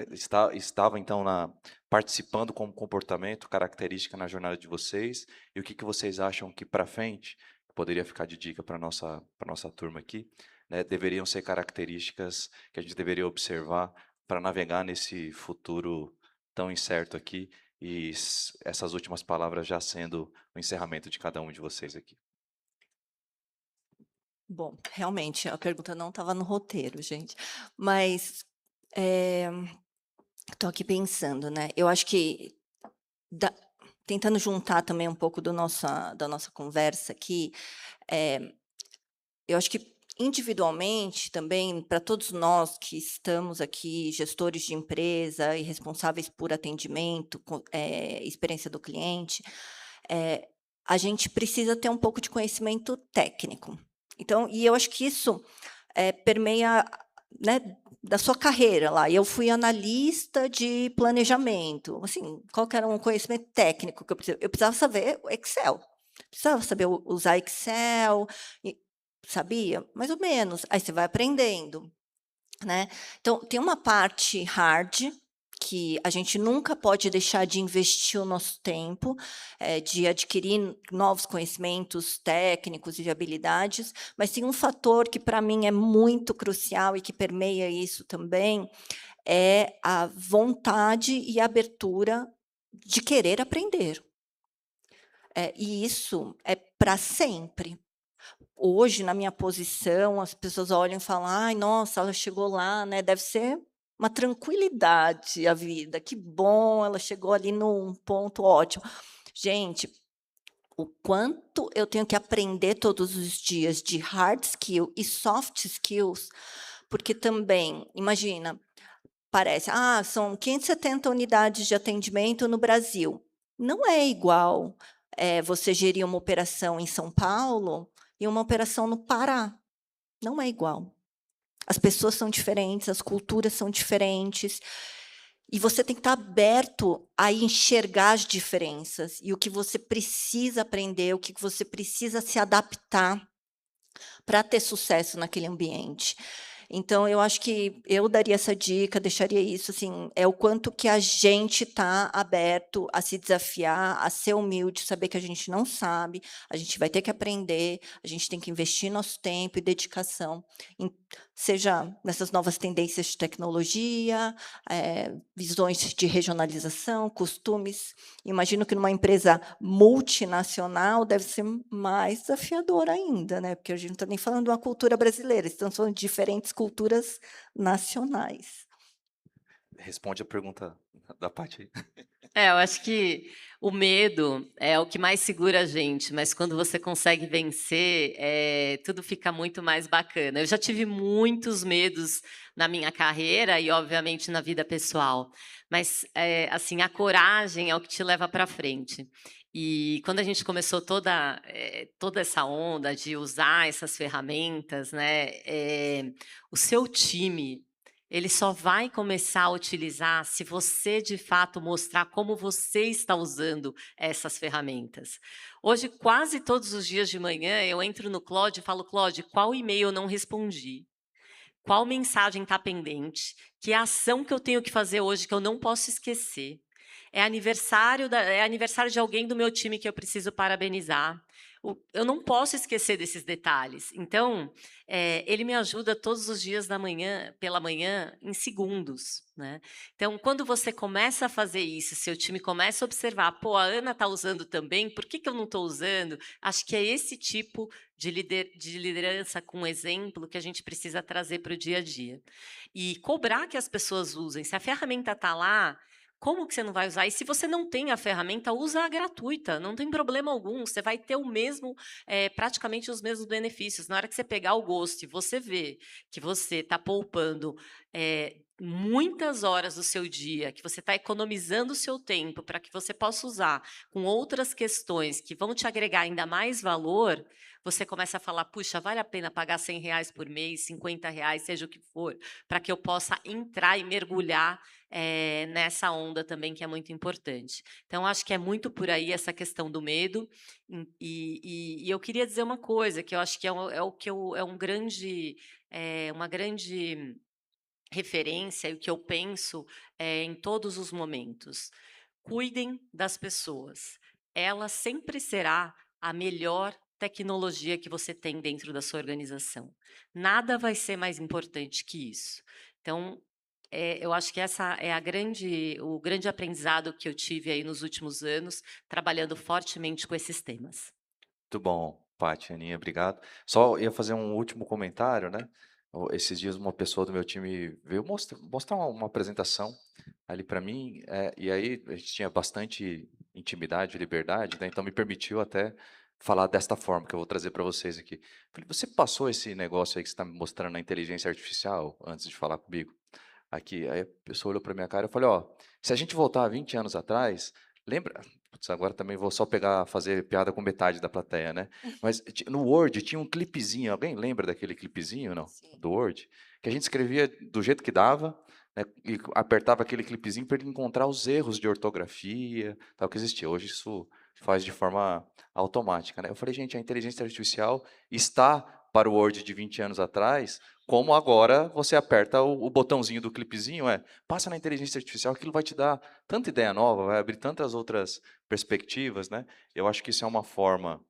Estava, então, participando como comportamento, característica na jornada de vocês, e o que vocês acham que, para frente, poderia ficar de dica para a nossa turma aqui, né, deveriam ser características que a gente deveria observar para navegar nesse futuro tão incerto aqui, e essas últimas palavras já sendo o encerramento de cada um de vocês aqui. Bom, realmente, a pergunta não estava no roteiro, gente. Mas estou aqui pensando, né? Eu acho que, tentando juntar também um pouco da nossa conversa aqui, eu acho que individualmente também, para todos nós que estamos aqui, gestores de empresa e responsáveis por atendimento, experiência do cliente, a gente precisa ter um pouco de conhecimento técnico. Então, e eu acho que isso permeia, né, da sua carreira lá. Eu fui analista de planejamento. Assim, qual que era um conhecimento técnico que eu precisava? Eu precisava saber o Excel. Precisava saber usar Excel. Sabia? Mais ou menos. Aí você vai aprendendo, né. Então, tem uma parte hard, que a gente nunca pode deixar de investir o nosso tempo, de adquirir novos conhecimentos técnicos e de habilidades, mas tem um fator que para mim é muito crucial e que permeia isso também, é a vontade e a abertura de querer aprender. E isso é para sempre. Hoje, na minha posição, as pessoas olham e falam: "Ai, nossa, ela chegou lá, né, deve ser uma tranquilidade a vida, que bom, ela chegou ali num ponto ótimo". Gente, o quanto eu tenho que aprender todos os dias de hard skill e soft skills, porque também, imagina, parece: "Ah, são 570 unidades de atendimento no Brasil". Não é igual, você gerir uma operação em São Paulo e uma operação no Pará. Não é igual. As pessoas são diferentes, as culturas são diferentes, e você tem que estar aberto a enxergar as diferenças, e o que você precisa aprender, o que você precisa se adaptar para ter sucesso naquele ambiente. Então eu acho que eu daria essa dica, deixaria isso, assim, é o quanto que a gente está aberto a se desafiar, a ser humilde, saber que a gente não sabe, a gente vai ter que aprender, a gente tem que investir nosso tempo e dedicação, em seja nessas novas tendências de tecnologia, visões de regionalização, costumes. Imagino que numa empresa multinacional deve ser mais desafiador ainda, né, porque a gente não está nem falando de uma cultura brasileira, estamos falando de diferentes culturas nacionais. Responde a pergunta da Paty aí. Eu acho que o medo é o que mais segura a gente, mas quando você consegue vencer, tudo fica muito mais bacana. Eu já tive muitos medos na minha carreira e, obviamente, na vida pessoal, mas, assim, a coragem é o que te leva para frente. E quando a gente começou toda essa onda de usar essas ferramentas, né, o seu time ele só vai começar a utilizar se você, de fato, mostrar como você está usando essas ferramentas. Hoje, quase todos os dias de manhã, eu entro no Claude e falo: "Claude, qual e-mail eu não respondi? Qual mensagem está pendente? Que ação que eu tenho que fazer hoje que eu não posso esquecer? É aniversário de alguém do meu time que eu preciso parabenizar. Eu não posso esquecer desses detalhes". Então, ele me ajuda todos os dias pela manhã, em segundos, né. Então, quando você começa a fazer isso, seu time começa a observar: "Pô, a Ana está usando também, por que que eu não estou usando?". Acho que é esse tipo de liderança com exemplo que a gente precisa trazer para o dia a dia. E cobrar que as pessoas usem. Se a ferramenta está lá, como que você não vai usar? E se você não tem a ferramenta, usa a gratuita, não tem problema algum, você vai ter praticamente os mesmos benefícios. Na hora que você pegar o gosto e você ver que você está poupando muitas horas do seu dia, que você está economizando o seu tempo para que você possa usar com outras questões que vão te agregar ainda mais valor, você começa a falar: "Puxa, vale a pena pagar R$ 100 por mês, R$ 50, seja o que for, para que eu possa entrar e mergulhar nessa onda também que é muito importante". Então, acho que é muito por aí essa questão do medo. E eu queria dizer uma coisa, que eu acho que uma grande referência e o que eu penso em todos os momentos. Cuidem das pessoas. Ela sempre será a melhor tecnologia que você tem dentro da sua organização. Nada vai ser mais importante que isso. Então, eu acho que essa é o grande aprendizado que eu tive aí nos últimos anos, trabalhando fortemente com esses temas. Muito bom, Paty, Aninha, obrigado. Só ia fazer um último comentário, né? Esses dias uma pessoa do meu time veio mostrar uma apresentação ali para mim, e aí a gente tinha bastante intimidade, liberdade, né? Então me permitiu até falar desta forma que eu vou trazer para vocês aqui. Falei: "Você passou esse negócio aí que você está me mostrando na inteligência artificial antes de falar comigo?" Aqui, aí a pessoa olhou para minha cara e eu falei: "Ó, se a gente voltar 20 anos atrás, lembra?" Putz, agora também vou só fazer piada com metade da plateia, né? Mas no Word tinha um clipezinho, alguém lembra daquele clipezinho, não? Sim. Do Word? Que a gente escrevia do jeito que dava, né? E apertava aquele clipezinho para ele encontrar os erros de ortografia, tal que existia. Hoje isso faz de forma automática, né? Eu falei: "Gente, a inteligência artificial está para o Word de 20 anos atrás, como agora você aperta o botãozinho do clipezinho, passa na inteligência artificial, aquilo vai te dar tanta ideia nova, vai abrir tantas outras perspectivas, né? Eu acho que isso é uma forma,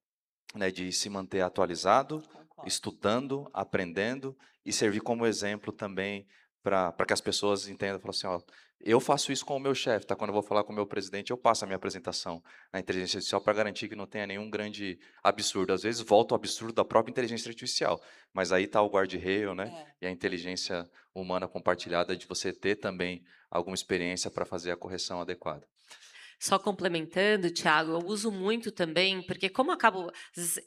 né, de se manter atualizado, Concordo. estudando, aprendendo e servir como exemplo também para que as pessoas entendam, falam assim, ó, eu faço isso com o meu chefe, tá? Quando eu vou falar com o meu presidente, eu passo a minha apresentação na inteligência artificial para garantir que não tenha nenhum grande absurdo. Às vezes volta o absurdo da própria inteligência artificial, mas aí está o guarda-rail, né? E a inteligência humana compartilhada de você ter também alguma experiência para fazer a correção adequada. Só complementando, Thiago, eu uso muito também, porque como eu acabo,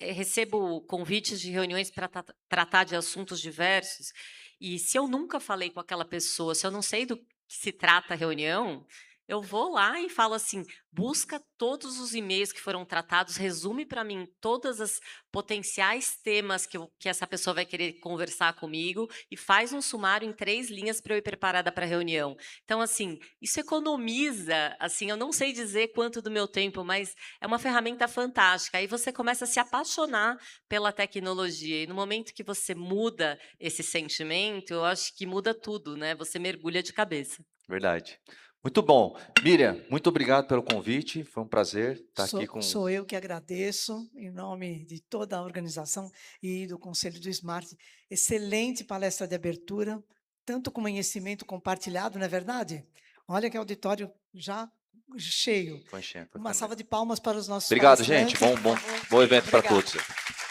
recebo convites de reuniões para tratar de assuntos diversos, e se eu nunca falei com aquela pessoa, se eu não sei do que se trata a reunião, eu vou lá e falo assim: busca todos os e-mails que foram tratados, resume para mim todas as potenciais temas que essa pessoa vai querer conversar comigo e faz um sumário em 3 linhas para eu ir preparada para a reunião. Então, assim, isso economiza, assim, eu não sei dizer quanto do meu tempo, mas é uma ferramenta fantástica. Aí você começa a se apaixonar pela tecnologia. E no momento que você muda esse sentimento, eu acho que muda tudo, né? Você mergulha de cabeça. Verdade. Muito bom. Miriam, muito obrigado pelo convite. Foi um prazer estar aqui com... Sou eu que agradeço, em nome de toda a organização e do Conselho do Smart. Excelente palestra de abertura, tanto com conhecimento compartilhado, não é verdade? Olha que auditório já cheio. Foi enchendo, foi Uma mesmo. salva de palmas para os nossos Obrigado, gente. palestrantes. Bom evento para Obrigado. todos.